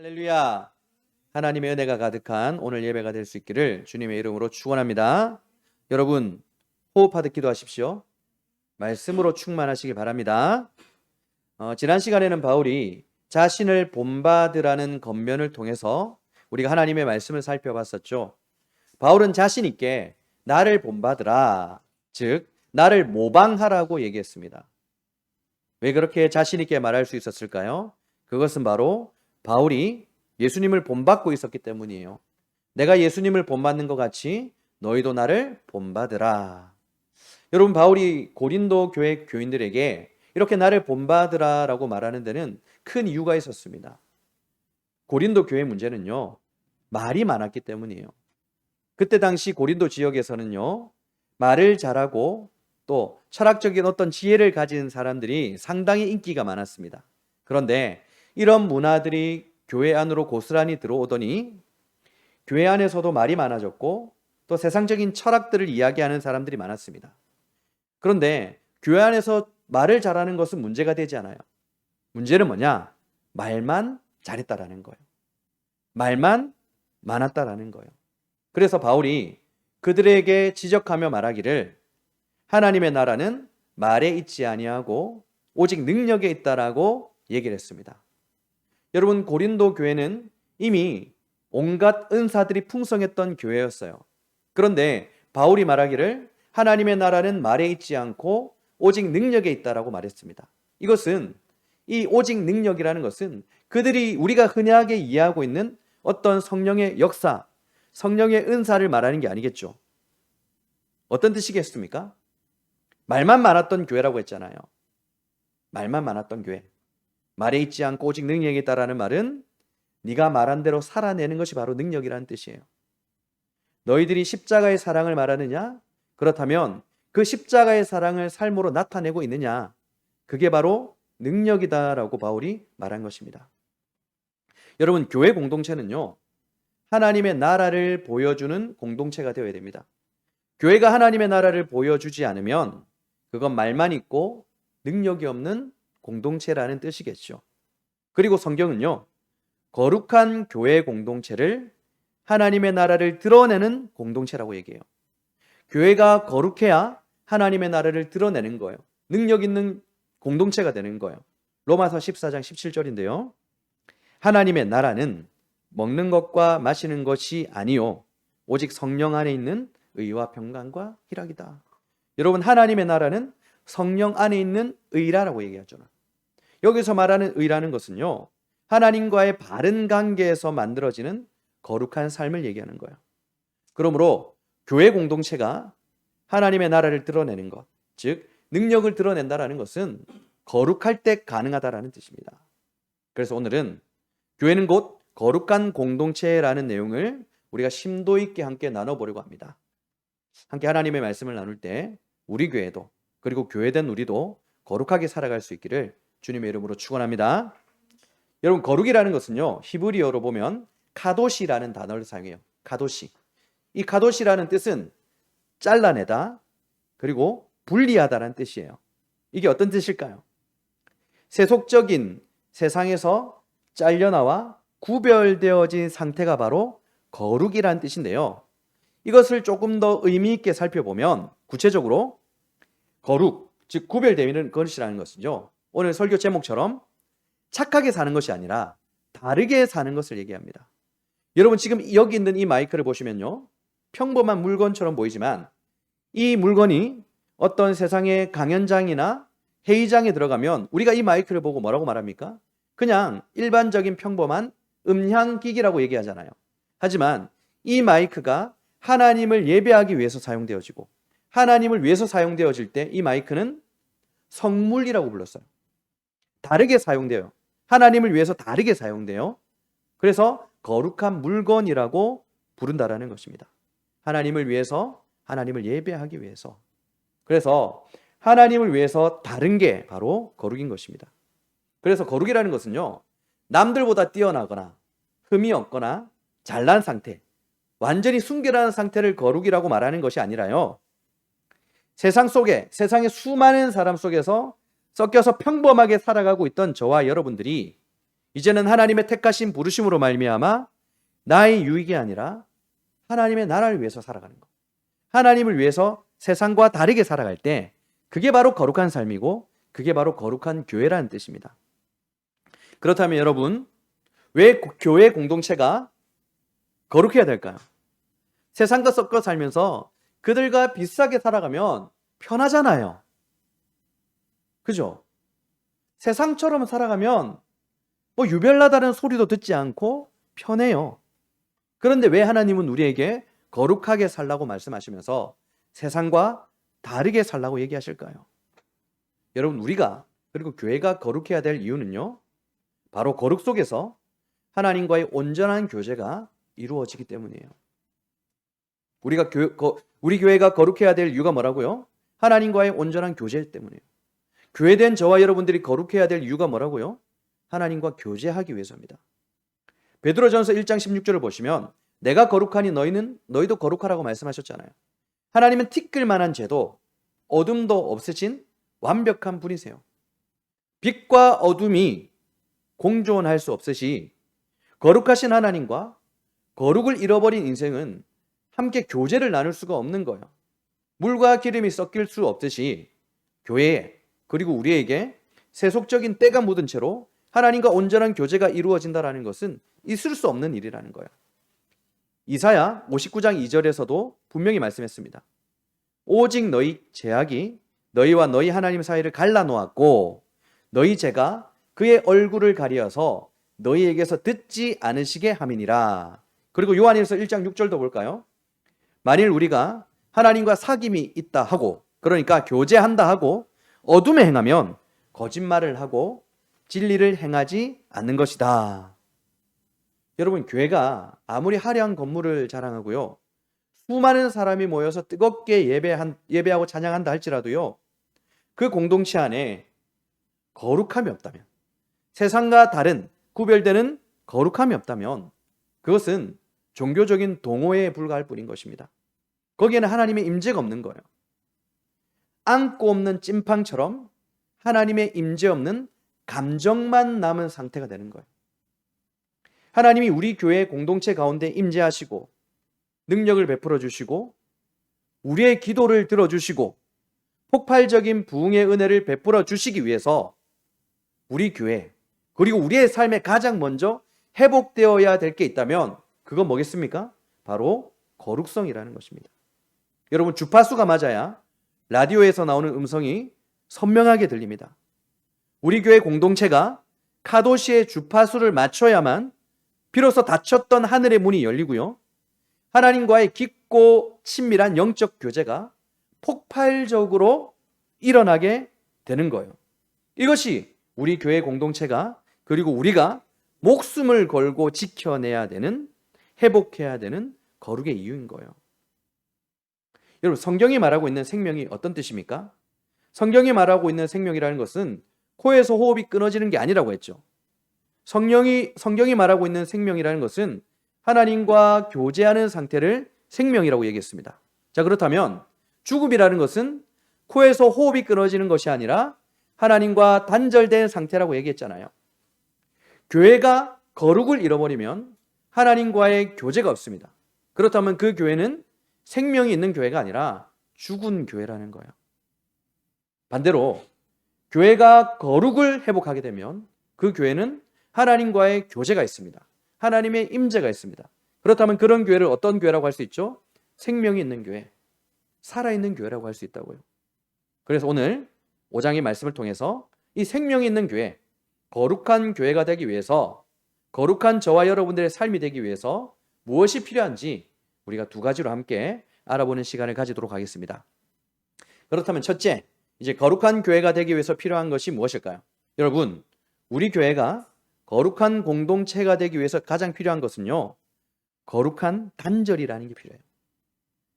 할렐루야. 하나님의 은혜가 가득한 오늘 예배가 될 수 있기를 주님의 이름으로 축원합니다. 여러분 호흡하듯 기도하십시오. 말씀으로 충만하시기 바랍니다. 지난 시간에는 바울이 자신을 본받으라는 겉면을 통해서 우리가 하나님의 말씀을 살펴봤었죠. 바울은 자신 있게 나를 본받으라, 즉 나를 모방하라고 얘기했습니다. 왜 그렇게 자신 있게 말할 수 있었을까요? 그것은 바로 바울이 예수님을 본받고 있었기 때문이에요. 내가 예수님을 본받는 것 같이 너희도 나를 본받으라. 여러분, 바울이 고린도 교회 교인들에게 이렇게 나를 본받으라 라고 말하는 데는 큰 이유가 있었습니다. 고린도 교회 문제는요, 말이 많았기 때문이에요. 그때 당시 고린도 지역에서는요, 말을 잘하고 또 철학적인 어떤 지혜를 가진 사람들이 상당히 인기가 많았습니다. 그런데 이런 문화들이 교회 안으로 고스란히 들어오더니 교회 안에서도 말이 많아졌고 또 세상적인 철학들을 이야기하는 사람들이 많았습니다. 그런데 교회 안에서 말을 잘하는 것은 문제가 되지 않아요. 문제는 뭐냐? 말만 잘했다라는 거예요. 말만 많았다라는 거예요. 그래서 바울이 그들에게 지적하며 말하기를 하나님의 나라는 말에 있지 아니하고 오직 능력에 있다라고 얘기를 했습니다. 여러분, 고린도 교회는 이미 온갖 은사들이 풍성했던 교회였어요. 그런데 바울이 말하기를 하나님의 나라는 말에 있지 않고 오직 능력에 있다라고 말했습니다. 이것은 이 오직 능력이라는 것은 그들이 우리가 흔하게 이해하고 있는 어떤 성령의 역사, 성령의 은사를 말하는 게 아니겠죠. 어떤 뜻이겠습니까? 말만 많았던 교회라고 했잖아요. 말만 많았던 교회. 말에 있지 않고 오직 능력에 있다라는 말은 네가 말한 대로 살아내는 것이 바로 능력이라는 뜻이에요. 너희들이 십자가의 사랑을 말하느냐? 그렇다면 그 십자가의 사랑을 삶으로 나타내고 있느냐? 그게 바로 능력이다라고 바울이 말한 것입니다. 여러분, 교회 공동체는요, 하나님의 나라를 보여주는 공동체가 되어야 됩니다. 교회가 하나님의 나라를 보여주지 않으면 그건 말만 있고 능력이 없는 공동체라는 뜻이겠죠. 그리고 성경은요, 거룩한 교회 공동체를 하나님의 나라를 드러내는 공동체라고 얘기해요. 교회가 거룩해야 하나님의 나라를 드러내는 거예요. 능력 있는 공동체가 되는 거예요. 로마서 14장 17절인데요. 하나님의 나라는 먹는 것과 마시는 것이 아니요 오직 성령 안에 있는 의와 평강과 희락이다. 여러분, 하나님의 나라는 성령 안에 있는 의라고 얘기하죠. 여기서 말하는 의라는 것은요, 하나님과의 바른 관계에서 만들어지는 거룩한 삶을 얘기하는 거예요. 그러므로 교회 공동체가 하나님의 나라를 드러내는 것, 즉 능력을 드러낸다라는 것은 거룩할 때 가능하다라는 뜻입니다. 그래서 오늘은 교회는 곧 거룩한 공동체라는 내용을 우리가 심도 있게 함께 나눠보려고 합니다. 함께 하나님의 말씀을 나눌 때 우리 교회도, 그리고 교회된 우리도 거룩하게 살아갈 수 있기를 주님의 이름으로 축원합니다. 여러분, 거룩이라는 것은요, 히브리어로 보면 카도시라는 단어를 사용해요. 카도시. 이 카도시라는 뜻은 잘라내다, 그리고 분리하다라는 뜻이에요. 이게 어떤 뜻일까요? 세속적인 세상에서 잘려나와 구별되어진 상태가 바로 거룩이라는 뜻인데요. 이것을 조금 더 의미 있게 살펴보면 구체적으로 거룩, 즉 구별되는 것이라는 것은요, 오늘 설교 제목처럼 착하게 사는 것이 아니라 다르게 사는 것을 얘기합니다. 여러분, 지금 여기 있는 이 마이크를 보시면요, 평범한 물건처럼 보이지만 이 물건이 어떤 세상의 강연장이나 회의장에 들어가면 우리가 이 마이크를 보고 뭐라고 말합니까? 그냥 일반적인 평범한 음향기기라고 얘기하잖아요. 하지만 이 마이크가 하나님을 예배하기 위해서 사용되어지고 하나님을 위해서 사용되어질 때 이 마이크는 성물이라고 불렀어요. 다르게 사용돼요. 하나님을 위해서 다르게 사용돼요. 그래서 거룩한 물건이라고 부른다라는 것입니다. 하나님을 위해서, 하나님을 예배하기 위해서. 그래서 하나님을 위해서 다른 게 바로 거룩인 것입니다. 그래서 거룩이라는 것은요, 남들보다 뛰어나거나 흠이 없거나 잘난 상태, 완전히 순결한 상태를 거룩이라고 말하는 것이 아니라요, 세상 속에, 세상의 수많은 사람 속에서 섞여서 평범하게 살아가고 있던 저와 여러분들이 이제는 하나님의 택하신 부르심으로 말미암아 나의 유익이 아니라 하나님의 나라를 위해서 살아가는 것. 하나님을 위해서 세상과 다르게 살아갈 때 그게 바로 거룩한 삶이고 그게 바로 거룩한 교회라는 뜻입니다. 그렇다면 여러분, 왜 교회 공동체가 거룩해야 될까요? 세상과 섞어 살면서 그들과 비슷하게 살아가면 편하잖아요. 그죠? 세상처럼 살아가면 뭐 유별나다는 소리도 듣지 않고 편해요. 그런데 왜 하나님은 우리에게 거룩하게 살라고 말씀하시면서 세상과 다르게 살라고 얘기하실까요? 여러분, 우리가 그리고 교회가 거룩해야 될 이유는요, 바로 거룩 속에서 하나님과의 온전한 교제가 이루어지기 때문이에요. 우리 교회가 거룩해야 될 이유가 뭐라고요? 하나님과의 온전한 교제 때문이에요. 교회된 저와 여러분들이 거룩해야 될 이유가 뭐라고요? 하나님과 교제하기 위해서입니다. 베드로전서 1장 16절을 보시면 내가 거룩하니 너희도 거룩하라고 말씀하셨잖아요. 하나님은 티끌 만한 죄도 어둠도 없으신 완벽한 분이세요. 빛과 어둠이 공존할 수 없으시 거룩하신 하나님과 거룩을 잃어버린 인생은 함께 교제를 나눌 수가 없는 거예요. 물과 기름이 섞일 수 없듯이 교회에 그리고 우리에게 세속적인 때가 묻은 채로 하나님과 온전한 교제가 이루어진다는 것은 있을 수 없는 일이라는 거예요. 이사야 59장 2절에서도 분명히 말씀했습니다. 오직 너희 죄악이 너희와 너희 하나님 사이를 갈라놓았고 너희 죄가 그의 얼굴을 가리어서 너희에게서 듣지 않으시게 함이니라. 그리고 요한일서 1장 6절도 볼까요? 만일 우리가 하나님과 사귐이 있다 하고, 그러니까 교제한다 하고 어둠에 행하면 거짓말을 하고 진리를 행하지 않는 것이다. 여러분, 교회가 아무리 화려한 건물을 자랑하고요, 수많은 사람이 모여서 뜨겁게 예배하고 찬양한다 할지라도요, 그 공동체 안에 거룩함이 없다면, 세상과 다른 구별되는 거룩함이 없다면 그것은 종교적인 동호회에 불과할 뿐인 것입니다. 거기에는 하나님의 임재가 없는 거예요. 안고 없는 찐팡처럼 하나님의 임재 없는 감정만 남은 상태가 되는 거예요. 하나님이 우리 교회 공동체 가운데 임재하시고 능력을 베풀어 주시고 우리의 기도를 들어주시고 폭발적인 부흥의 은혜를 베풀어 주시기 위해서 우리 교회 그리고 우리의 삶에 가장 먼저 회복되어야 될 게 있다면 그건 뭐겠습니까? 바로 거룩성이라는 것입니다. 여러분, 주파수가 맞아야 라디오에서 나오는 음성이 선명하게 들립니다. 우리 교회 공동체가 카도시의 주파수를 맞춰야만 비로소 닫혔던 하늘의 문이 열리고요, 하나님과의 깊고 친밀한 영적 교제가 폭발적으로 일어나게 되는 거예요. 이것이 우리 교회 공동체가 그리고 우리가 목숨을 걸고 지켜내야 되는, 회복해야 되는 거룩의 이유인 거예요. 여러분, 성경이 말하고 있는 생명이 어떤 뜻입니까? 성경이 말하고 있는 생명이라는 것은 코에서 호흡이 끊어지는 게 아니라고 했죠. 성경이 말하고 있는 생명이라는 것은 하나님과 교제하는 상태를 생명이라고 얘기했습니다. 자, 그렇다면 죽음이라는 것은 코에서 호흡이 끊어지는 것이 아니라 하나님과 단절된 상태라고 얘기했잖아요. 교회가 거룩을 잃어버리면 하나님과의 교제가 없습니다. 그렇다면 그 교회는 생명이 있는 교회가 아니라 죽은 교회라는 거예요. 반대로 교회가 거룩을 회복하게 되면 그 교회는 하나님과의 교제가 있습니다. 하나님의 임재가 있습니다. 그렇다면 그런 교회를 어떤 교회라고 할 수 있죠? 생명이 있는 교회, 살아있는 교회라고 할 수 있다고요. 그래서 오늘 5장의 말씀을 통해서 이 생명이 있는 교회, 거룩한 교회가 되기 위해서, 거룩한 저와 여러분들의 삶이 되기 위해서 무엇이 필요한지 우리가 두 가지로 함께 알아보는 시간을 가지도록 하겠습니다. 그렇다면 첫째, 이제 거룩한 교회가 되기 위해서 필요한 것이 무엇일까요? 여러분, 우리 교회가 거룩한 공동체가 되기 위해서 가장 필요한 것은요, 거룩한 단절이라는 게 필요해요.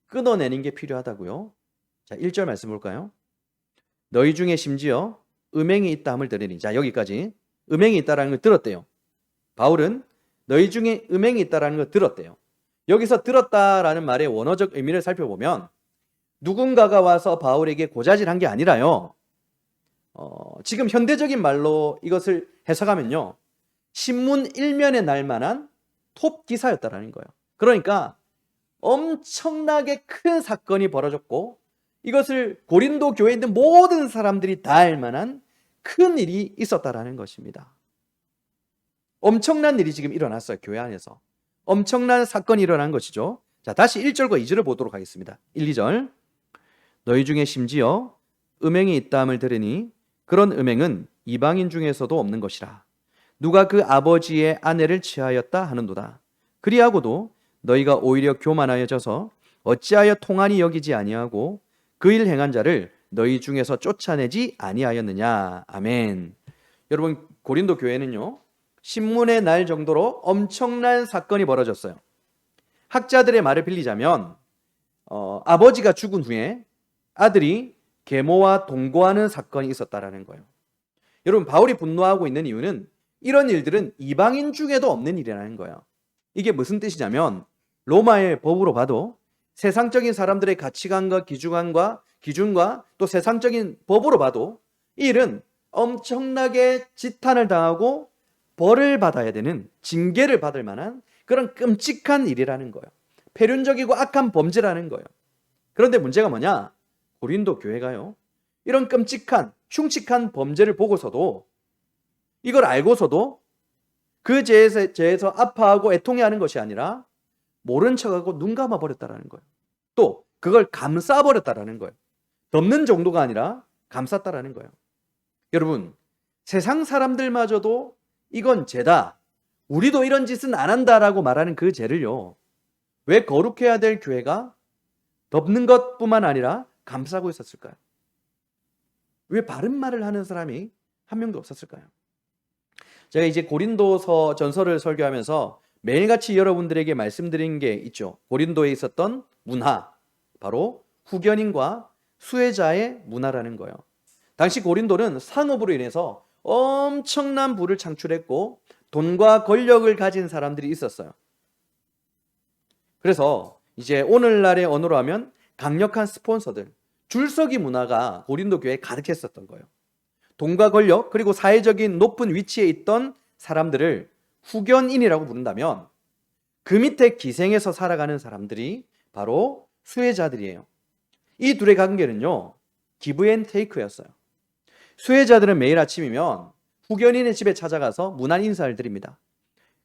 끊어내는 게 필요하다고요. 자, 1절 말씀 볼까요? 너희 중에 심지어 음행이 있다 함을 들으니. 자, 여기까지 음행이 있다라는 걸 들었대요. 바울은 너희 중에 음행이 있다라는 걸 들었대요. 여기서 들었다라는 말의 원어적 의미를 살펴보면 누군가가 와서 바울에게 고자질한 게 아니라요, 지금 현대적인 말로 이것을 해석하면요, 신문 일면에 날 만한 톱 기사였다라는 거예요. 그러니까 엄청나게 큰 사건이 벌어졌고 이것을 고린도 교회에 있는 모든 사람들이 다 알 만한 큰 일이 있었다라는 것입니다. 엄청난 일이 지금 일어났어요. 교회 안에서. 엄청난 사건이 일어난 것이죠. 자, 다시 1절과 2절을 보도록 하겠습니다. 1, 2절. 너희 중에 심지어 음행이 있다함을 들으니 그런 음행은 이방인 중에서도 없는 것이라. 누가 그 아버지의 아내를 취하였다 하는도다. 그리하고도 너희가 오히려 교만하여져서 어찌하여 통한이 여기지 아니하고 그 일 행한 자를 너희 중에서 쫓아내지 아니하였느냐. 아멘. 여러분, 고린도 교회는요, 신문에 날 정도로 엄청난 사건이 벌어졌어요. 학자들의 말을 빌리자면 아버지가 죽은 후에 아들이 계모와 동거하는 사건이 있었다라는 거예요. 여러분, 바울이 분노하고 있는 이유는 이런 일들은 이방인 중에도 없는 일이라는 거예요. 이게 무슨 뜻이냐면 로마의 법으로 봐도 세상적인 사람들의 가치관과 기준과 또 세상적인 법으로 봐도 이 일은 엄청나게 지탄을 당하고 벌을 받아야 되는, 징계를 받을 만한 그런 끔찍한 일이라는 거예요. 폐륜적이고 악한 범죄라는 거예요. 그런데 문제가 뭐냐? 고린도 교회가요, 이런 끔찍한 흉측한 범죄를 보고서도, 이걸 알고서도 그 죄에서 아파하고 애통해하는 것이 아니라 모른 척하고 눈 감아버렸다라는 거예요. 또 그걸 감싸버렸다라는 거예요. 덮는 정도가 아니라 감쌌다라는 거예요. 여러분, 세상 사람들마저도 이건 죄다, 우리도 이런 짓은 안 한다라고 말하는 그 죄를요, 왜 거룩해야 될 교회가 덮는 것뿐만 아니라 감싸고 있었을까요? 왜 바른 말을 하는 사람이 한 명도 없었을까요? 제가 이제 고린도서 전서를 설교하면서 매일같이 여러분들에게 말씀드린 게 있죠. 고린도에 있었던 문화, 바로 후견인과 수혜자의 문화라는 거예요. 당시 고린도는 상업으로 인해서 엄청난 부를 창출했고 돈과 권력을 가진 사람들이 있었어요. 그래서 이제 오늘날의 언어로 하면 강력한 스폰서들, 줄서기 문화가 고린도 교회에 가득했었던 거예요. 돈과 권력, 그리고 사회적인 높은 위치에 있던 사람들을 후견인이라고 부른다면 그 밑에 기생에서 살아가는 사람들이 바로 수혜자들이에요. 이 둘의 관계는요, 기브 앤 테이크였어요. 수혜자들은 매일 아침이면 후견인의 집에 찾아가서 문안 인사를 드립니다.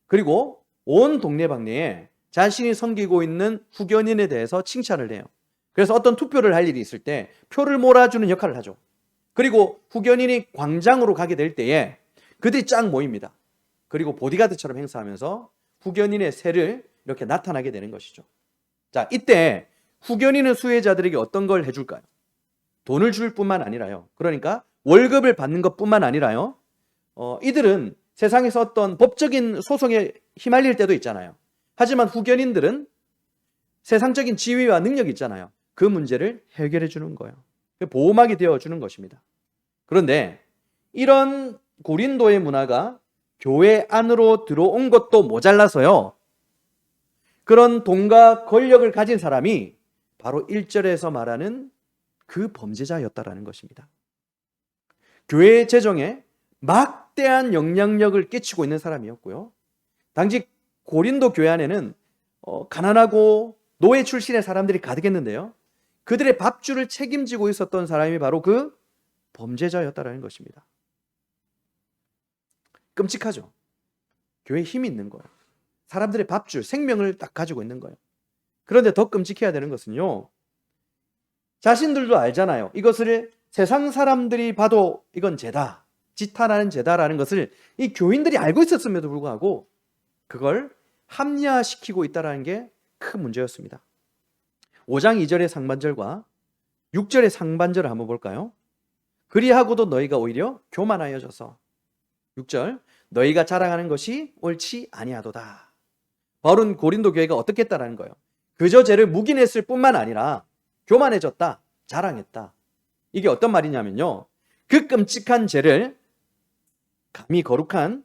그리고 온 동네방네에 자신이 섬기고 있는 후견인에 대해서 칭찬을 해요. 그래서 어떤 투표를 할 일이 있을 때 표를 몰아주는 역할을 하죠. 그리고 후견인이 광장으로 가게 될 때에 그들이 쫙 모입니다. 그리고 보디가드처럼 행사하면서 후견인의 세를 이렇게 나타나게 되는 것이죠. 자, 이때 후견인은 수혜자들에게 어떤 걸 해줄까요? 돈을 줄 뿐만 아니라요, 그러니까 월급을 받는 것뿐만 아니라요, 이들은 세상에서 어떤 법적인 소송에 휘말릴 때도 있잖아요. 하지만 후견인들은 세상적인 지위와 능력이 있잖아요. 그 문제를 해결해 주는 거예요. 보호막이 되어주는 것입니다. 그런데 이런 고린도의 문화가 교회 안으로 들어온 것도 모자라서요, 그런 돈과 권력을 가진 사람이 바로 1절에서 말하는 그 범죄자였다라는 것입니다. 교회의 재정에 막대한 영향력을 끼치고 있는 사람이었고요, 당시 고린도 교회 안에는 가난하고 노예 출신의 사람들이 가득했는데요, 그들의 밥줄을 책임지고 있었던 사람이 바로 그 범죄자였다라는 것입니다. 끔찍하죠. 교회에 힘이 있는 거예요. 사람들의 밥줄, 생명을 딱 가지고 있는 거예요. 그런데 더 끔찍해야 되는 것은요, 자신들도 알잖아요. 이것을 세상 사람들이 봐도 이건 죄다, 지탄하는 죄다라는 것을 이 교인들이 알고 있었음에도 불구하고 그걸 합리화시키고 있다는 게 큰 문제였습니다. 5장 2절의 상반절과 6절의 상반절을 한번 볼까요? 그리하고도 너희가 오히려 교만하여져서, 6절, 너희가 자랑하는 것이 옳지 아니하도다. 바울은 고린도 교회가 어떻게 했다라는 거예요. 그저 죄를 묵인했을 뿐만 아니라 교만해졌다, 자랑했다. 이게 어떤 말이냐면요, 그 끔찍한 죄를 감히 거룩한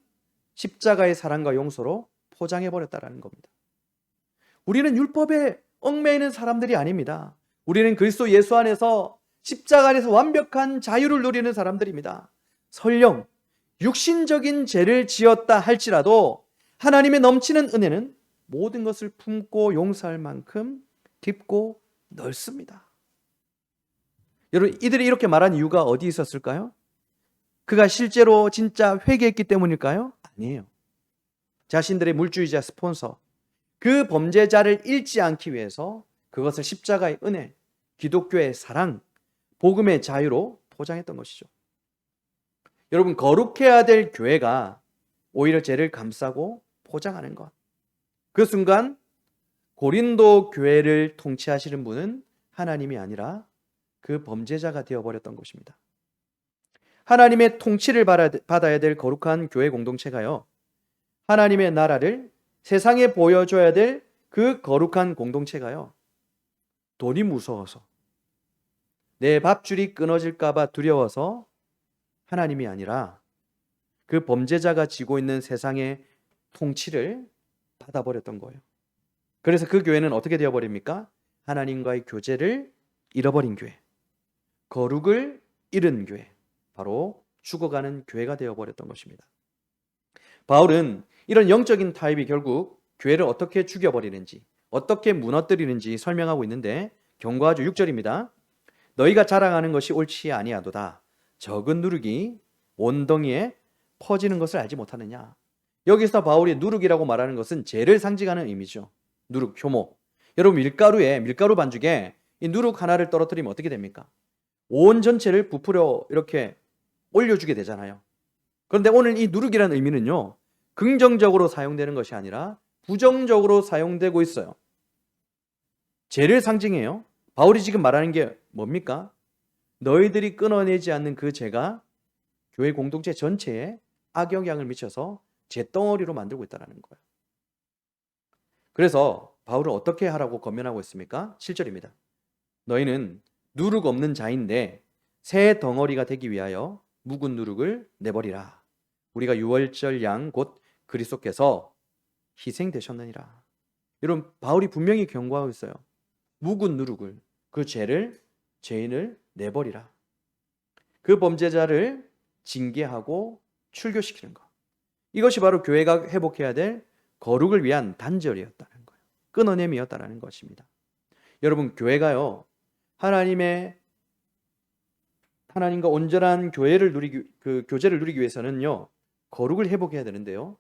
십자가의 사랑과 용서로 포장해버렸다라는 겁니다. 우리는 율법에 얽매이는 사람들이 아닙니다. 우리는 그리스도 예수 안에서 십자가 안에서 완벽한 자유를 누리는 사람들입니다. 설령 육신적인 죄를 지었다 할지라도 하나님의 넘치는 은혜는 모든 것을 품고 용서할 만큼 깊고 넓습니다. 여러분, 이들이 이렇게 말한 이유가 어디 있었을까요? 그가 실제로 진짜 회개했기 때문일까요? 아니에요. 자신들의 물주의자 스폰서, 그 범죄자를 잃지 않기 위해서 그것을 십자가의 은혜, 기독교의 사랑, 복음의 자유로 포장했던 것이죠. 여러분, 거룩해야 될 교회가 오히려 죄를 감싸고 포장하는 것. 그 순간 고린도 교회를 통치하시는 분은 하나님이 아니라 그 범죄자가 되어버렸던 것입니다. 하나님의 통치를 받아야 될 거룩한 교회 공동체가요, 하나님의 나라를 세상에 보여줘야 될 그 거룩한 공동체가요, 돈이 무서워서, 내 밥줄이 끊어질까봐 두려워서 하나님이 아니라 그 범죄자가 지고 있는 세상의 통치를 받아버렸던 거예요. 그래서 그 교회는 어떻게 되어버립니까? 하나님과의 교제를 잃어버린 교회, 거룩을 잃은 교회, 바로 죽어가는 교회가 되어버렸던 것입니다. 바울은 이런 영적인 타입이 결국 교회를 어떻게 죽여버리는지, 어떻게 무너뜨리는지 설명하고 있는데, 경고하죠. 6절입니다. 너희가 자랑하는 것이 옳지 아니하도다. 적은 누룩이 온덩이에 퍼지는 것을 알지 못하느냐. 여기서 바울이 누룩이라고 말하는 것은 죄를 상징하는 의미죠. 누룩, 효모. 여러분, 밀가루 반죽에 이 누룩 하나를 떨어뜨리면 어떻게 됩니까? 온 전체를 부풀어 이렇게 올려주게 되잖아요. 그런데 오늘 이 누룩이라는 의미는요, 긍정적으로 사용되는 것이 아니라 부정적으로 사용되고 있어요. 죄를 상징해요. 바울이 지금 말하는 게 뭡니까? 너희들이 끊어내지 않는 그 죄가 교회 공동체 전체에 악영향을 미쳐서 죄덩어리로 만들고 있다는 거예요. 그래서 바울은 어떻게 하라고 권면하고 있습니까? 7절입니다. 너희는 누룩 없는 자인데 새 덩어리가 되기 위하여 묵은 누룩을 내버리라. 우리가 유월절 양 곧 그리스도께서 희생되셨느니라. 여러분, 바울이 분명히 경고하고 있어요. 묵은 누룩을, 그 죄인을 내버리라. 그 범죄자를 징계하고 출교시키는 것. 이것이 바로 교회가 회복해야 될 거룩을 위한 단절이었다는 거예요. 끊어냄이었다는 것입니다. 여러분, 교회가요, 하나님과 온전한 교제를 누리기 위해서는요, 거룩을 회복해야 되는데요,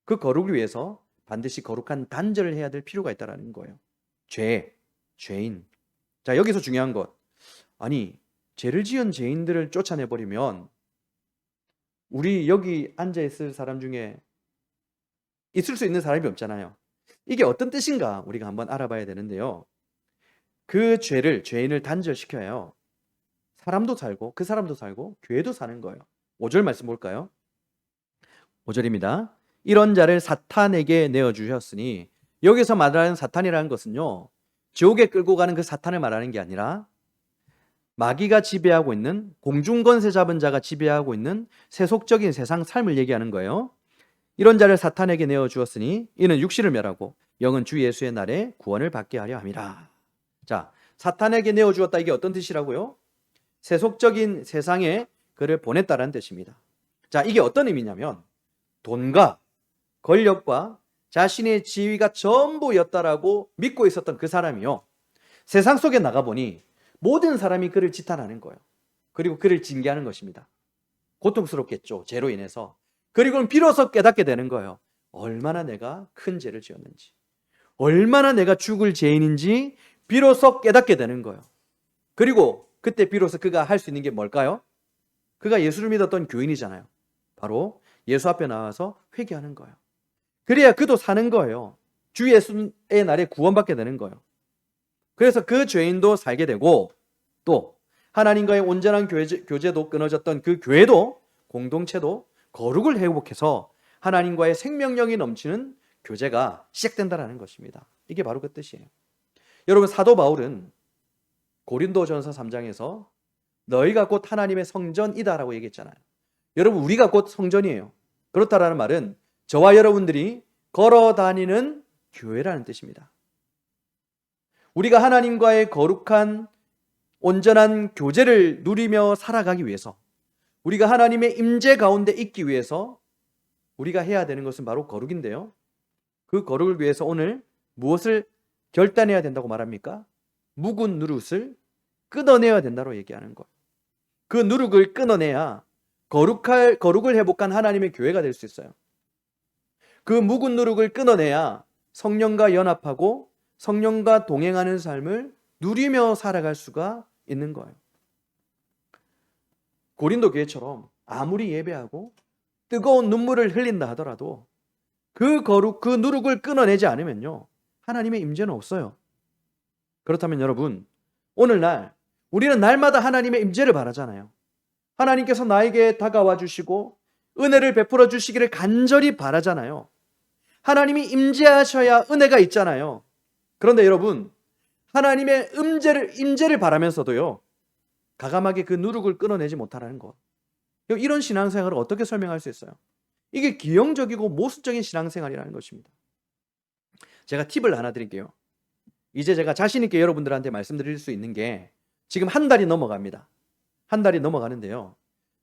그 거룩을 위해서 반드시 거룩한 단절을 해야 될 필요가 있다는 거예요. 죄인. 자, 여기서 중요한 것. 아니, 죄를 지은 죄인들을 쫓아내버리면 우리 여기 앉아있을 사람 중에 있을 수 있는 사람이 없잖아요. 이게 어떤 뜻인가 우리가 한번 알아봐야 되는데요, 그 죄인을 단절시켜야 사람도 살고 그 사람도 살고 교회도 사는 거예요. 5절 말씀 볼까요? 5절입니다. 이런 자를 사탄에게 내어주셨으니, 여기서 말하는 사탄이라는 것은요, 지옥에 끌고 가는 그 사탄을 말하는 게 아니라 마귀가 지배하고 있는, 공중권세 잡은 자가 지배하고 있는 세속적인 세상 삶을 얘기하는 거예요. 이런 자를 사탄에게 내어주었으니 이는 육신을 멸하고 영은 주 예수의 날에 구원을 받게 하려 함이라. 자, 사탄에게 내어주었다, 이게 어떤 뜻이라고요? 세속적인 세상에 그를 보냈다라는 뜻입니다. 자, 이게 어떤 의미냐면 돈과 권력과 자신의 지위가 전부였다라고 믿고 있었던 그 사람이요, 세상 속에 나가보니 모든 사람이 그를 지탄하는 거예요. 그리고 그를 징계하는 것입니다. 고통스럽겠죠, 죄로 인해서. 그리고는 비로소 깨닫게 되는 거예요. 얼마나 내가 큰 죄를 지었는지, 얼마나 내가 죽을 죄인인지 비로소 깨닫게 되는 거예요. 그리고 그때 비로소 그가 할 수 있는 게 뭘까요? 그가 예수를 믿었던 교인이잖아요. 바로 예수 앞에 나와서 회개하는 거예요. 그래야 그도 사는 거예요. 주 예수의 날에 구원받게 되는 거예요. 그래서 그 죄인도 살게 되고, 또 하나님과의 온전한 교제도 끊어졌던 그 교회도, 공동체도 거룩을 회복해서 하나님과의 생명력이 넘치는 교제가 시작된다는 것입니다. 이게 바로 그 뜻이에요. 여러분, 사도 바울은 고린도전서 3장에서 너희가 곧 하나님의 성전이다라고 얘기했잖아요. 여러분, 우리가 곧 성전이에요. 그렇다라는 말은 저와 여러분들이 걸어 다니는 교회라는 뜻입니다. 우리가 하나님과의 거룩한 온전한 교제를 누리며 살아가기 위해서, 우리가 하나님의 임재 가운데 있기 위해서 우리가 해야 되는 것은 바로 거룩인데요. 그 거룩을 위해서 오늘 무엇을 결단해야 된다고 말합니까? 묵은 누룩을 끊어내야 된다고 얘기하는 것. 그 누룩을 끊어내야 거룩을 회복한 하나님의 교회가 될 수 있어요. 그 묵은 누룩을 끊어내야 성령과 연합하고 성령과 동행하는 삶을 누리며 살아갈 수가 있는 거예요. 고린도 교회처럼 아무리 예배하고 뜨거운 눈물을 흘린다 하더라도 그 누룩을 끊어내지 않으면요, 하나님의 임재는 없어요. 그렇다면 여러분, 오늘날 우리는 날마다 하나님의 임재를 바라잖아요. 하나님께서 나에게 다가와 주시고 은혜를 베풀어 주시기를 간절히 바라잖아요. 하나님이 임재하셔야 은혜가 있잖아요. 그런데 여러분, 하나님의 임재를 바라면서도요, 가감하게 그 누룩을 끊어내지 못하라는 것. 이런 신앙생활을 어떻게 설명할 수 있어요? 이게 기형적이고 모순적인 신앙생활이라는 것입니다. 제가 팁을 하나 드릴게요. 이제 제가 자신 있게 여러분들한테 말씀드릴 수 있는 게 지금 한 달이 넘어갑니다. 한 달이 넘어가는데요,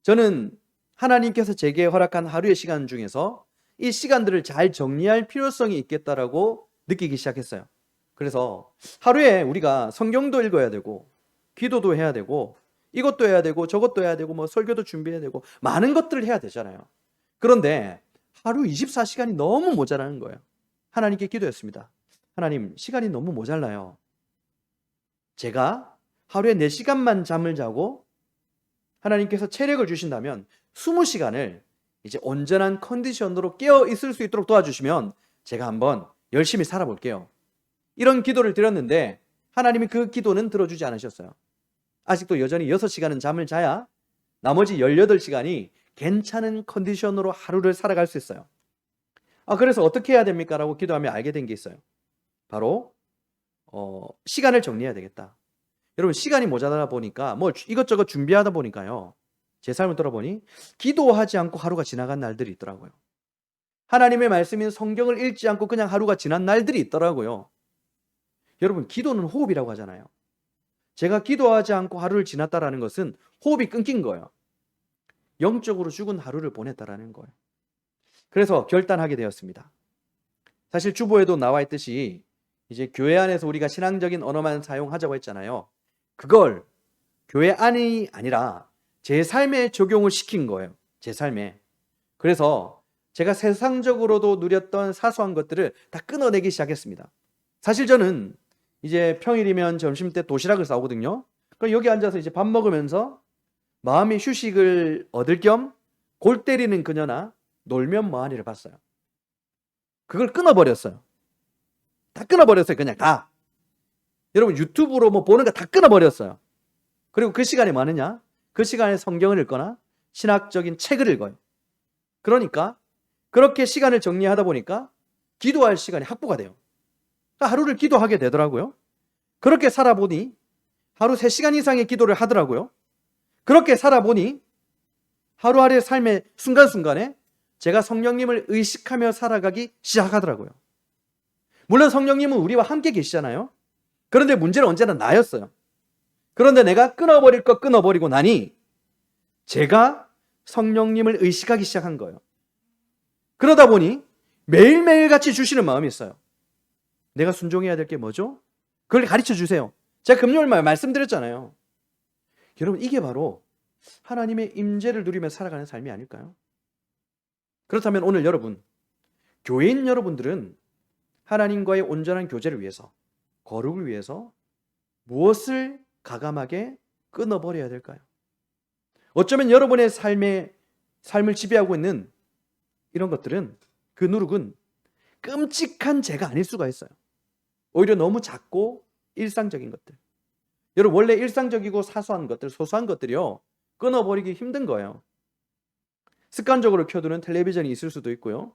저는 하나님께서 제게 허락한 하루의 시간 중에서 이 시간들을 잘 정리할 필요성이 있겠다라고 느끼기 시작했어요. 그래서 하루에 우리가 성경도 읽어야 되고 기도도 해야 되고 이것도 해야 되고 저것도 해야 되고 뭐 설교도 준비해야 되고 많은 것들을 해야 되잖아요. 그런데 하루 24시간이 너무 모자라는 거예요. 하나님께 기도했습니다. 하나님, 시간이 너무 모자라요. 제가 하루에 4시간만 잠을 자고 하나님께서 체력을 주신다면 20시간을 이제 온전한 컨디션으로 깨어 있을 수 있도록 도와주시면 제가 한번 열심히 살아볼게요. 이런 기도를 드렸는데 하나님이 그 기도는 들어주지 않으셨어요. 아직도 여전히 6시간은 잠을 자야 나머지 18시간이 괜찮은 컨디션으로 하루를 살아갈 수 있어요. 그래서 어떻게 해야 됩니까? 라고 기도하며 알게 된 게 있어요. 바로 시간을 정리해야 되겠다. 여러분, 시간이 모자라다 보니까 뭐 이것저것 준비하다 보니까요, 제 삶을 돌아보니 기도하지 않고 하루가 지나간 날들이 있더라고요. 하나님의 말씀인 성경을 읽지 않고 그냥 하루가 지난 날들이 있더라고요. 여러분, 기도는 호흡이라고 하잖아요. 제가 기도하지 않고 하루를 지났다라는 것은 호흡이 끊긴 거예요. 영적으로 죽은 하루를 보냈다라는 거예요. 그래서 결단하게 되었습니다. 사실 주보에도 나와 있듯이 이제 교회 안에서 우리가 신앙적인 언어만 사용하자고 했잖아요. 그걸 교회 안이 아니라 제 삶에 적용을 시킨 거예요. 제 삶에. 그래서 제가 세상적으로도 누렸던 사소한 것들을 다 끊어내기 시작했습니다. 사실 저는 이제 평일이면 점심때 도시락을 싸오거든요. 그럼 여기 앉아서 이제 밥 먹으면서 마음의 휴식을 얻을 겸 골 때리는 그녀나 놀면 뭐하니를 봤어요. 그걸 끊어버렸어요. 다 끊어버렸어요. 그냥 다. 여러분, 유튜브로 뭐 보는 거 다 끊어버렸어요. 그리고 그 시간에 뭐 하느냐? 그 시간에 성경을 읽거나 신학적인 책을 읽어요. 그러니까 그렇게 시간을 정리하다 보니까 기도할 시간이 확보가 돼요. 그러니까 하루를 기도하게 되더라고요. 그렇게 살아보니 하루 3시간 이상의 기도를 하더라고요. 그렇게 살아보니 하루하루의 삶의 순간순간에 제가 성령님을 의식하며 살아가기 시작하더라고요. 물론 성령님은 우리와 함께 계시잖아요. 그런데 문제는 언제나 나였어요. 그런데 내가 끊어버릴 거 끊어버리고 나니 제가 성령님을 의식하기 시작한 거예요. 그러다 보니 매일매일 같이 주시는 마음이 있어요. 내가 순종해야 될 게 뭐죠? 그걸 가르쳐 주세요. 제가 금요일 말씀드렸잖아요. 여러분, 이게 바로 하나님의 임재를 누리며 살아가는 삶이 아닐까요? 그렇다면 오늘 여러분, 교회인 여러분들은 하나님과의 온전한 교제를 위해서, 거룩을 위해서 무엇을 가감하게 끊어버려야 될까요? 어쩌면 여러분의 삶을 지배하고 있는 이런 것들은, 그 누룩은 끔찍한 죄가 아닐 수가 있어요. 오히려 너무 작고 일상적인 것들. 여러분, 원래 일상적이고 사소한 것들, 소소한 것들이요, 끊어버리기 힘든 거예요. 습관적으로 켜두는 텔레비전이 있을 수도 있고요.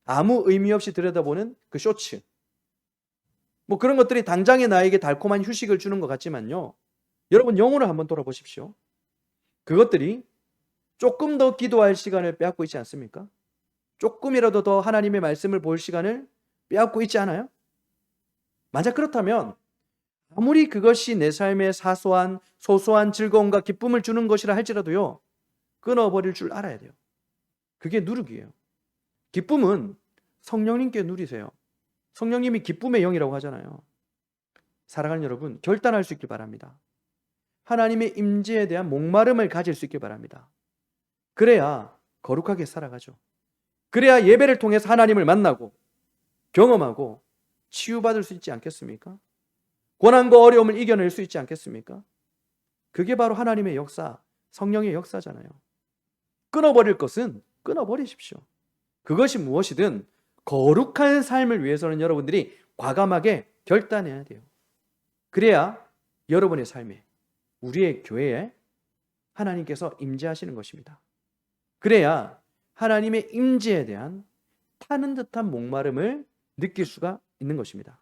아무 의미 없이 들여다보는 그 쇼츠. 뭐 그런 것들이 당장에 나에게 달콤한 휴식을 주는 것 같지만요. 여러분, 영혼을 한번 돌아보십시오. 그것들이 조금 더 기도할 시간을 빼앗고 있지 않습니까? 조금이라도 더 하나님의 말씀을 볼 시간을 빼앗고 있지 않아요? 만약 그렇다면 아무리 그것이 내 삶에 소소한 즐거움과 기쁨을 주는 것이라 할지라도요, 끊어버릴 줄 알아야 돼요. 그게 누르기예요. 기쁨은 성령님께 누리세요. 성령님이 기쁨의 영이라고 하잖아요. 사랑하는 여러분, 결단할 수 있길 바랍니다. 하나님의 임재에 대한 목마름을 가질 수 있길 바랍니다. 그래야 거룩하게 살아가죠. 그래야 예배를 통해서 하나님을 만나고 경험하고 치유받을 수 있지 않겠습니까? 고난과 어려움을 이겨낼 수 있지 않겠습니까? 그게 바로 하나님의 역사, 성령의 역사잖아요. 끊어버릴 것은 끊어버리십시오. 그것이 무엇이든 거룩한 삶을 위해서는 여러분들이 과감하게 결단해야 돼요. 그래야 여러분의 삶에, 우리의 교회에 하나님께서 임재하시는 것입니다. 그래야 하나님의 임재에 대한 타는 듯한 목마름을 느낄 수가 있는 것입니다.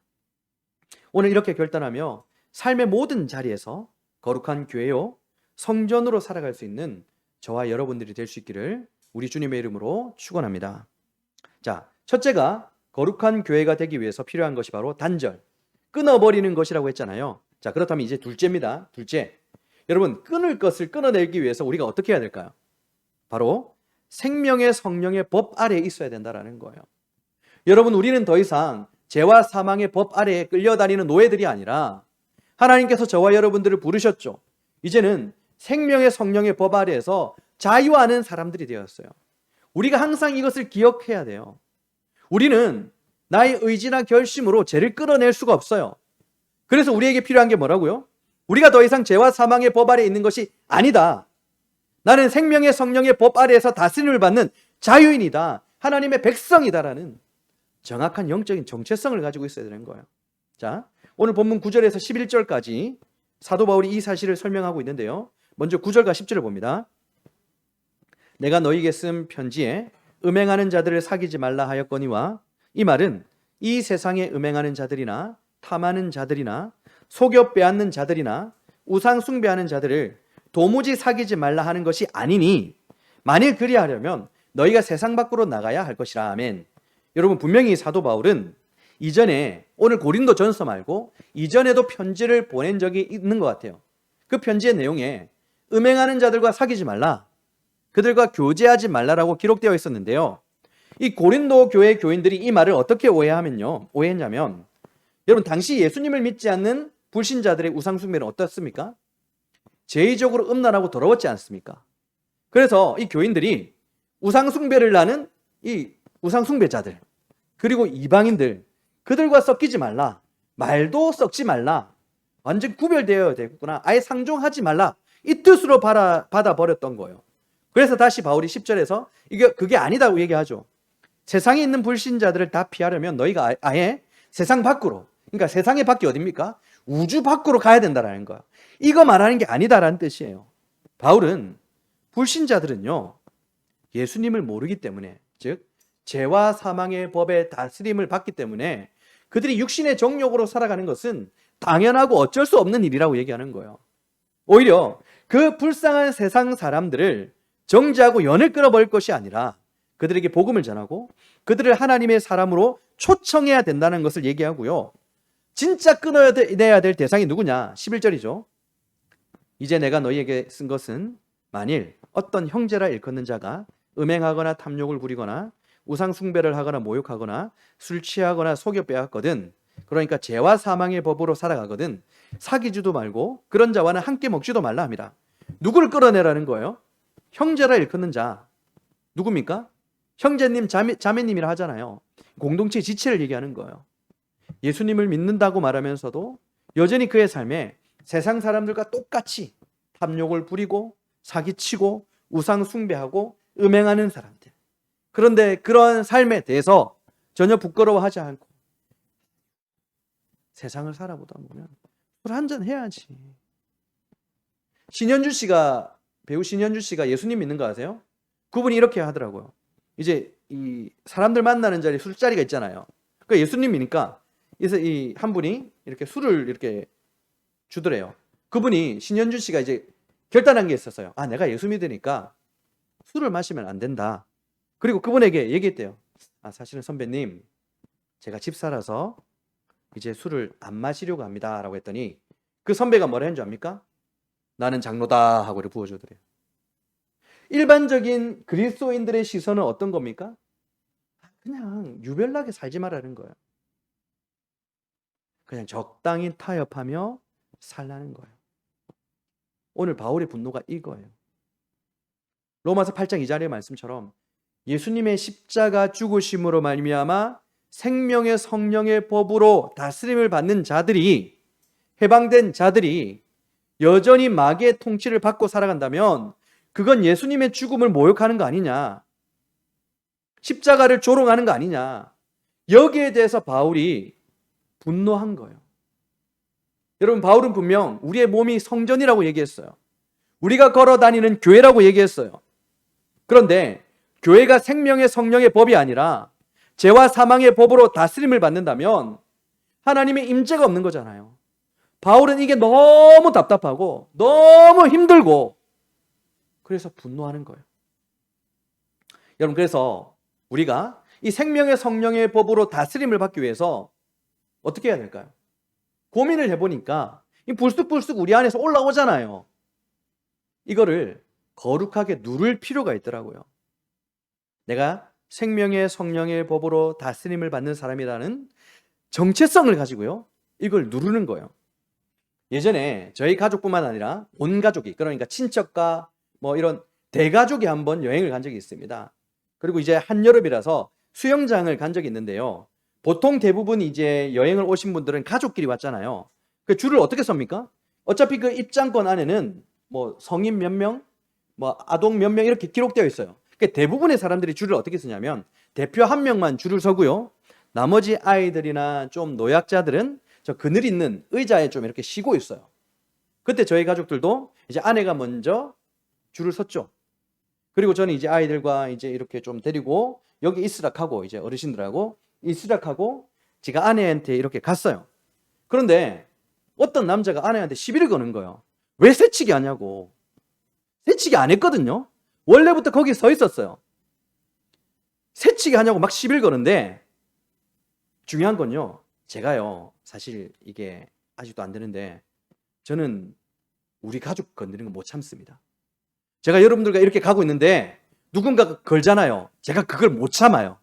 오늘 이렇게 결단하며 삶의 모든 자리에서 거룩한 교회요, 성전으로 살아갈 수 있는 저와 여러분들이 될 수 있기를 우리 주님의 이름으로 축원합니다. 자, 첫째가 거룩한 교회가 되기 위해서 필요한 것이 바로 단절, 끊어버리는 것이라고 했잖아요. 자, 그렇다면 이제 둘째입니다. 둘째, 여러분, 끊을 것을 끊어내기 위해서 우리가 어떻게 해야 될까요? 바로 생명의 성령의 법 아래에 있어야 된다는 거예요. 여러분, 우리는 더 이상 죄와 사망의 법 아래에 끌려다니는 노예들이 아니라 하나님께서 저와 여러분들을 부르셨죠. 이제는 생명의 성령의 법 아래에서 자유하는 사람들이 되었어요. 우리가 항상 이것을 기억해야 돼요. 우리는 나의 의지나 결심으로 죄를 끌어낼 수가 없어요. 그래서 우리에게 필요한 게 뭐라고요? 우리가 더 이상 죄와 사망의 법 아래에 있는 것이 아니다. 나는 생명의 성령의 법 아래에서 다스림을 받는 자유인이다. 하나님의 백성이다라는 정확한 영적인 정체성을 가지고 있어야 되는 거예요. 자, 오늘 본문 9절에서 11절까지 사도 바울이 이 사실을 설명하고 있는데요. 먼저 9절과 10절을 봅니다. 내가 너희에게 쓴 편지에 음행하는 자들을 사귀지 말라 하였거니와, 이 말은 이 세상에 음행하는 자들이나 탐하는 자들이나 속여 빼앗는 자들이나 우상 숭배하는 자들을 도무지 사귀지 말라 하는 것이 아니니, 만일 그리하려면 너희가 세상 밖으로 나가야 할 것이라. 아멘. 여러분, 분명히 사도 바울은 이전에, 오늘 고린도 전서 말고 이전에도 편지를 보낸 적이 있는 것 같아요. 그 편지의 내용에 음행하는 자들과 사귀지 말라, 그들과 교제하지 말라라고 기록되어 있었는데요. 이 고린도 교회 교인들이 이 말을 어떻게 오해했냐면, 여러분, 당시 예수님을 믿지 않는 불신자들의 우상숭배는 어떻습니까? 제의적으로 음란하고 더러웠지 않습니까? 그래서 이 교인들이 우상숭배를 하는 이 우상숭배자들, 그리고 이방인들, 그들과 섞이지 말라, 말도 섞지 말라, 완전 구별되어야 되겠구나, 아예 상종하지 말라, 이 뜻으로 받아버렸던 거예요. 그래서 다시 바울이 10절에서 그게 아니다고 얘기하죠. 세상에 있는 불신자들을 다 피하려면 너희가 아예 세상 밖으로, 그러니까 세상의 밖이 어딥니까? 우주 밖으로 가야 된다라는 거예요. 이거 말하는 게 아니다라는 뜻이에요. 바울은 불신자들은요, 예수님을 모르기 때문에, 즉 죄와 사망의 법의 다스림을 받기 때문에 그들이 육신의 정욕으로 살아가는 것은 당연하고 어쩔 수 없는 일이라고 얘기하는 거예요. 오히려 그 불쌍한 세상 사람들을 정죄하고 연을 끊어버릴 것이 아니라 그들에게 복음을 전하고 그들을 하나님의 사람으로 초청해야 된다는 것을 얘기하고요. 진짜 끊어내야 될 대상이 누구냐? 11절이죠. 이제 내가 너희에게 쓴 것은 만일 어떤 형제라 일컫는 자가 음행하거나 탐욕을 부리거나 우상 숭배를 하거나 모욕하거나 술 취하거나 속여 빼앗거든, 그러니까 죄와 사망의 법으로 살아가거든, 사귀지도 말고 그런 자와는 함께 먹지도 말라 합니다. 누구를 끌어내라는 거예요? 형제라 일컫는 자. 누굽니까? 형제님, 자매님이라 하잖아요. 공동체 지체를 얘기하는 거예요. 예수님을 믿는다고 말하면서도 여전히 그의 삶에 세상 사람들과 똑같이 탐욕을 부리고 사기치고 우상 숭배하고 음행하는 사람들. 그런데 그런 삶에 대해서 전혀 부끄러워하지 않고 세상을 살아보다 보면 술 한잔 해야지. 배우 신현주 씨가 예수님 믿는 거 아세요? 그분이 이렇게 하더라고요. 이제 이 사람들 만나는 자리, 술자리가 있잖아요. 그러니까 예수님이니까 이 한 분이 이렇게 술을 이렇게 주더래요. 그분이, 신현주 씨가 이제 결단한 게 있었어요. 아, 내가 예수 믿으니까 술을 마시면 안 된다. 그리고 그분에게 얘기했대요. 아, 사실은 선배님, 제가 집사라서 이제 술을 안 마시려고 합니다 라고 했더니 그 선배가 뭐라 했는지 압니까? 나는 장로다 하고 부어주더래요. 일반적인 그리스도인들의 시선은 어떤 겁니까? 그냥 유별나게 살지 말라는 거예요. 그냥 적당히 타협하며 살라는 거예요. 오늘 바울의 분노가 이거예요. 로마서 8장 2절의 말씀처럼 예수님의 십자가 죽으심으로 말미암아 생명의 성령의 법으로 다스림을 받는 자들이, 해방된 자들이 여전히 마귀의 통치를 받고 살아간다면 그건 예수님의 죽음을 모욕하는 거 아니냐, 십자가를 조롱하는 거 아니냐, 여기에 대해서 바울이 분노한 거예요. 여러분, 바울은 분명 우리의 몸이 성전이라고 얘기했어요. 우리가 걸어다니는 교회라고 얘기했어요. 그런데 교회가 생명의 성령의 법이 아니라 죄와 사망의 법으로 다스림을 받는다면 하나님의 임재가 없는 거잖아요. 바울은 이게 너무 답답하고 너무 힘들고 그래서 분노하는 거예요. 여러분, 그래서 우리가 이 생명의 성령의 법으로 다스림을 받기 위해서 어떻게 해야 될까요? 고민을 해보니까 불쑥불쑥 우리 안에서 올라오잖아요. 이거를 거룩하게 누를 필요가 있더라고요. 내가 생명의 성령의 법으로 다스림을 받는 사람이라는 정체성을 가지고요, 이걸 누르는 거예요. 예전에 저희 가족뿐만 아니라 온 가족이, 그러니까 친척과 뭐 이런 대가족이 한번 여행을 간 적이 있습니다. 그리고 이제 한여름이라서 수영장을 간 적이 있는데요. 보통 대부분 이제 여행을 오신 분들은 가족끼리 왔잖아요. 그 줄을 어떻게 섭니까? 어차피 그 입장권 안에는 뭐 성인 몇 명, 뭐 아동 몇 명 이렇게 기록되어 있어요. 그러니까 대부분의 사람들이 줄을 어떻게 쓰냐면 대표 한 명만 줄을 서고요, 나머지 아이들이나 좀 노약자들은 저 그늘 있는 의자에 좀 이렇게 쉬고 있어요. 그때 저희 가족들도 이제 아내가 먼저 줄을 섰죠. 그리고 저는 이제 아이들과 이제 이렇게 좀 데리고 여기 있으라고 이제 어르신들하고 있으라고 제가 아내한테 이렇게 갔어요. 그런데 어떤 남자가 아내한테 시비를 거는 거예요. 왜 새치기 하냐고. 새치기 안 했거든요. 원래부터 거기 서 있었어요. 새치기 하냐고 막 시비를 거는데, 중요한 건요, 제가요 사실 이게 아직도 안 되는데 저는 우리 가족 건드리는 거 못 참습니다. 제가 여러분들과 이렇게 가고 있는데 누군가가 걸잖아요. 제가 그걸 못 참아요.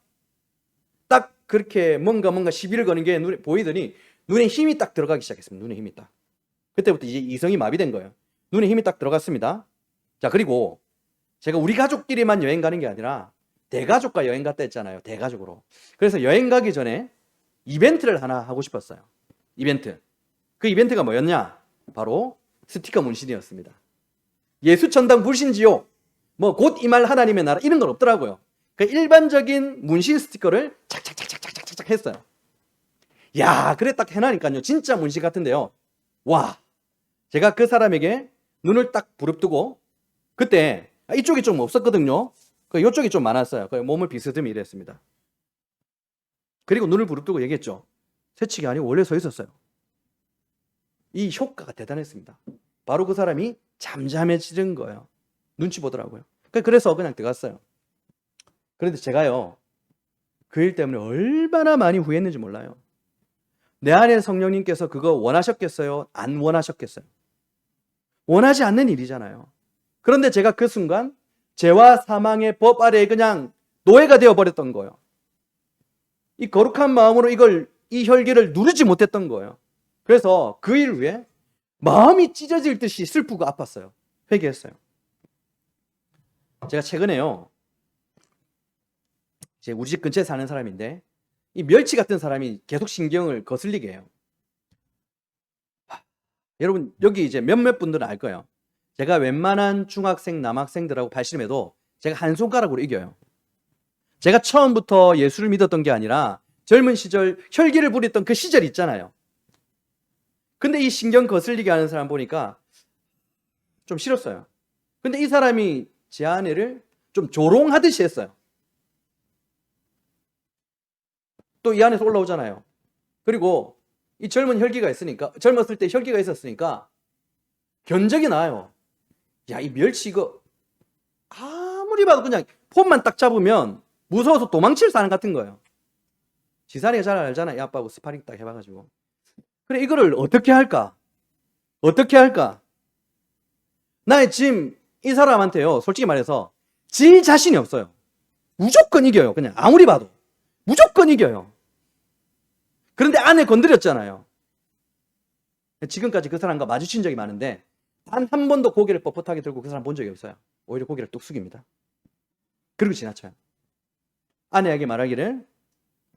딱 그렇게 뭔가 시비를 거는 게 눈에 보이더니 눈에 힘이 딱 들어가기 시작했습니다. 눈에 힘이 딱. 그때부터 이제 이성이 마비된 거예요. 눈에 힘이 딱 들어갔습니다. 자, 그리고 제가 우리 가족끼리만 여행 가는 게 아니라 대가족과 여행 갔다 했잖아요. 대가족으로. 그래서 여행 가기 전에 이벤트를 하나 하고 싶었어요. 이벤트. 그 이벤트가 뭐였냐? 바로 스티커 문신이었습니다. 예수 천당 불신지요, 뭐 곧 임할 하나님의 나라, 이런 건 없더라고요. 그 일반적인 문신 스티커를 착착착착착착착 했어요. 야, 그래 딱 해놔니까요, 진짜 문신 같은데요. 와, 제가 그 사람에게 눈을 딱 부릅뜨고, 그때 이쪽이 좀 없었거든요. 이쪽이 좀 많았어요. 몸을 비스듬히 이랬습니다. 그리고 눈을 부릅뜨고 얘기했죠. 새치기 아니고 원래 서 있었어요. 이 효과가 대단했습니다. 바로 그 사람이 잠잠해지는 거예요. 눈치 보더라고요. 그래서 그냥 들어갔어요. 그런데 제가요, 그 일 때문에 얼마나 많이 후회했는지 몰라요. 내 안에 성령님께서 그거 원하셨겠어요? 안 원하셨겠어요? 원하지 않는 일이잖아요. 그런데 제가 그 순간 죄와 사망의 법 아래에 그냥 노예가 되어버렸던 거예요. 이 거룩한 마음으로 이 혈기를 누르지 못했던 거예요. 그래서 그 일 후에 마음이 찢어질 듯이 슬프고 아팠어요. 회개했어요. 제가 최근에요, 우리 집 근처에 사는 사람인데 이 멸치 같은 사람이 계속 신경을 거슬리게 해요. 여러분, 여기 이제 몇몇 분들은 알 거예요. 제가 웬만한 중학생, 남학생들하고 발심해도 제가 한 손가락으로 이겨요. 제가 처음부터 예수를 믿었던 게 아니라 젊은 시절 혈기를 부렸던 그 시절이 있잖아요. 근데 이 신경 거슬리게 하는 사람 보니까 좀 싫었어요. 근데 이 사람이 제 아내를 좀 조롱하듯이 했어요. 또 이 안에서 올라오잖아요. 그리고 이 젊은 혈기가 있으니까, 젊었을 때 혈기가 있었으니까 견적이 나요. 야, 이 멸치 이거 아무리 봐도 그냥 폼만 딱 잡으면 무서워서 도망칠 사람 같은 거예요. 지산이가 잘 알잖아요. 이 아빠하고 스파링 딱 해봐가지고. 그래, 이거를 어떻게 할까? 어떻게 할까? 나의 짐, 이 사람한테요, 솔직히 말해서 질 자신이 없어요. 무조건 이겨요. 그냥 아무리 봐도 무조건 이겨요. 그런데 아내 건드렸잖아요. 지금까지 그 사람과 마주친 적이 많은데 단 한 번도 고개를 뻣뻣하게 들고 그 사람 본 적이 없어요. 오히려 고개를 뚝 숙입니다. 그리고 지나쳐요. 아내에게 말하기를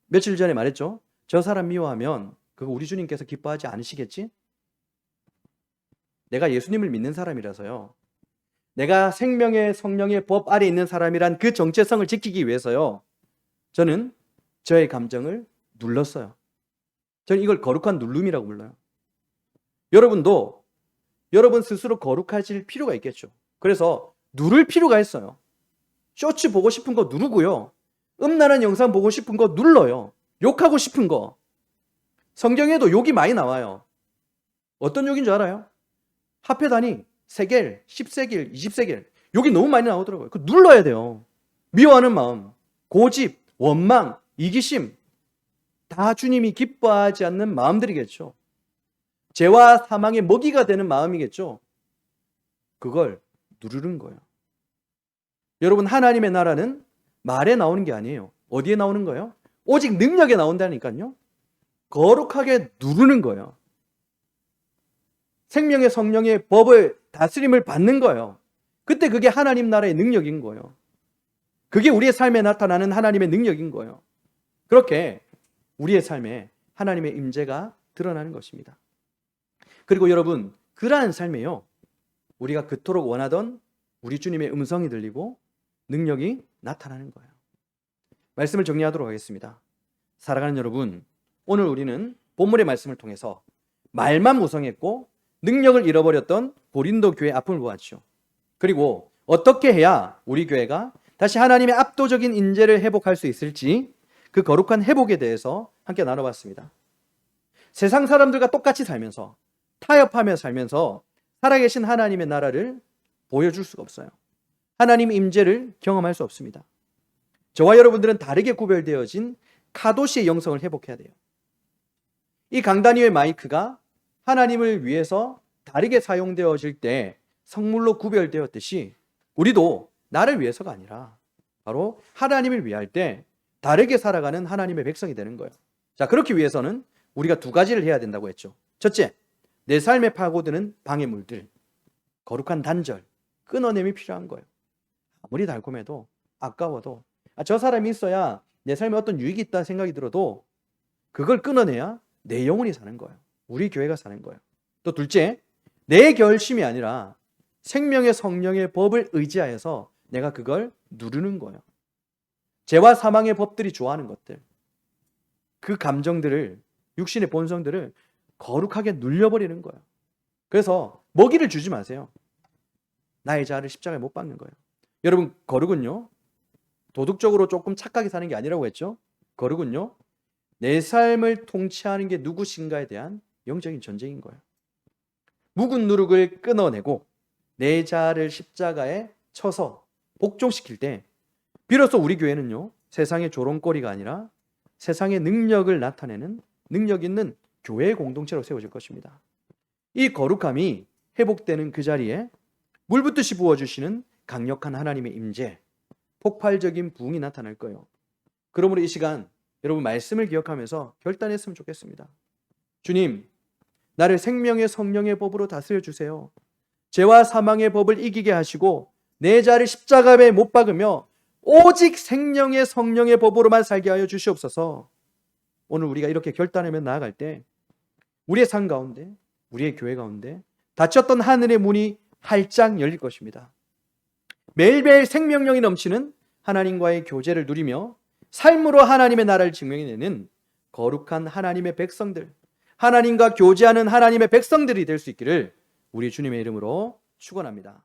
며칠 전에 말했죠. 저 사람 미워하면 그거 우리 주님께서 기뻐하지 않으시겠지? 내가 예수님을 믿는 사람이라서요. 내가 생명의 성령의 법 아래 있는 사람이란 그 정체성을 지키기 위해서요. 저는 저의 감정을 눌렀어요. 저는 이걸 거룩한 누름이라고 불러요. 여러분도 여러분 스스로 거룩해질 필요가 있겠죠. 그래서 누를 필요가 있어요. 쇼츠 보고 싶은 거 누르고요. 음란한 영상 보고 싶은 거 눌러요. 욕하고 싶은 거. 성경에도 욕이 많이 나와요. 어떤 욕인 줄 알아요? 하페다니, 세겔, 10세겔, 20세겔. 욕이 너무 많이 나오더라고요. 그 눌러야 돼요. 미워하는 마음, 고집, 원망, 이기심. 다 주님이 기뻐하지 않는 마음들이겠죠. 죄와 사망의 먹이가 되는 마음이겠죠. 그걸 누르는 거예요. 여러분, 하나님의 나라는 말에 나오는 게 아니에요. 어디에 나오는 거예요? 오직 능력에 나온다니까요. 거룩하게 누르는 거예요. 생명의 성령의 법을 다스림을 받는 거예요. 그때 그게 하나님 나라의 능력인 거예요. 그게 우리의 삶에 나타나는 하나님의 능력인 거예요. 그렇게 우리의 삶에 하나님의 임재가 드러나는 것입니다. 그리고 여러분, 그러한 삶에요, 우리가 그토록 원하던 우리 주님의 음성이 들리고 능력이 나타나는 거예요. 말씀을 정리하도록 하겠습니다. 사랑하는 여러분, 오늘 우리는 본문의 말씀을 통해서 말만 무성했고 능력을 잃어버렸던 고린도 교회의 아픔을 보았죠. 그리고 어떻게 해야 우리 교회가 다시 하나님의 압도적인 인재를 회복할 수 있을지 그 거룩한 회복에 대해서 함께 나눠봤습니다. 세상 사람들과 똑같이 살면서 타협하며 살면서 살아계신 하나님의 나라를 보여줄 수가 없어요. 하나님의 임재를 경험할 수 없습니다. 저와 여러분들은 다르게 구별되어진 카도시의 영성을 회복해야 돼요. 이 강단 위의 마이크가 하나님을 위해서 다르게 사용되어질 때 성물로 구별되었듯이 우리도 나를 위해서가 아니라 바로 하나님을 위할 때 다르게 살아가는 하나님의 백성이 되는 거예요. 자, 그렇기 위해서는 우리가 두 가지를 해야 된다고 했죠. 첫째, 내 삶에 파고드는 방해물들, 거룩한 단절, 끊어냄이 필요한 거예요. 아무리 달콤해도 아까워도 저 사람이 있어야 내 삶에 어떤 유익이 있다 생각이 들어도 그걸 끊어내야 내 영혼이 사는 거예요. 우리 교회가 사는 거예요. 또 둘째, 내 결심이 아니라 생명의 성령의 법을 의지하여서 내가 그걸 누르는 거예요. 죄와 사망의 법들이 좋아하는 것들, 그 감정들을, 육신의 본성들을 거룩하게 눌려버리는 거예요. 그래서 먹이를 주지 마세요. 나의 자아를 십자가에 못 박는 거예요. 여러분, 거룩은요, 도덕적으로 조금 착하게 사는 게 아니라고 했죠. 거룩은요, 내 삶을 통치하는 게 누구신가에 대한 영적인 전쟁인 거예요. 묵은 누룩을 끊어내고 내 자아를 십자가에 쳐서 복종시킬 때 비로소 우리 교회는요, 세상의 조롱거리가 아니라 세상의 능력을 나타내는 능력 있는 교회의 공동체로 세워질 것입니다. 이 거룩함이 회복되는 그 자리에 물붓듯이 부어주시는 강력한 하나님의 임재, 폭발적인 부흥이 나타날 거예요. 그러므로 이 시간 여러분 말씀을 기억하면서 결단했으면 좋겠습니다. 주님, 나를 생명의 성령의 법으로 다스려 주세요. 죄와 사망의 법을 이기게 하시고 내 자를 십자가에 못 박으며 오직 생명의 성령의 법으로만 살게 하여 주시옵소서. 오늘 우리가 이렇게 결단하며 나아갈 때 우리의 삶 가운데, 우리의 교회 가운데 닫혔던 하늘의 문이 활짝 열릴 것입니다. 매일매일 생명력이 넘치는 하나님과의 교제를 누리며 삶으로 하나님의 나라를 증명해내는 거룩한 하나님의 백성들, 하나님과 교제하는 하나님의 백성들이 될 수 있기를 우리 주님의 이름으로 축원합니다.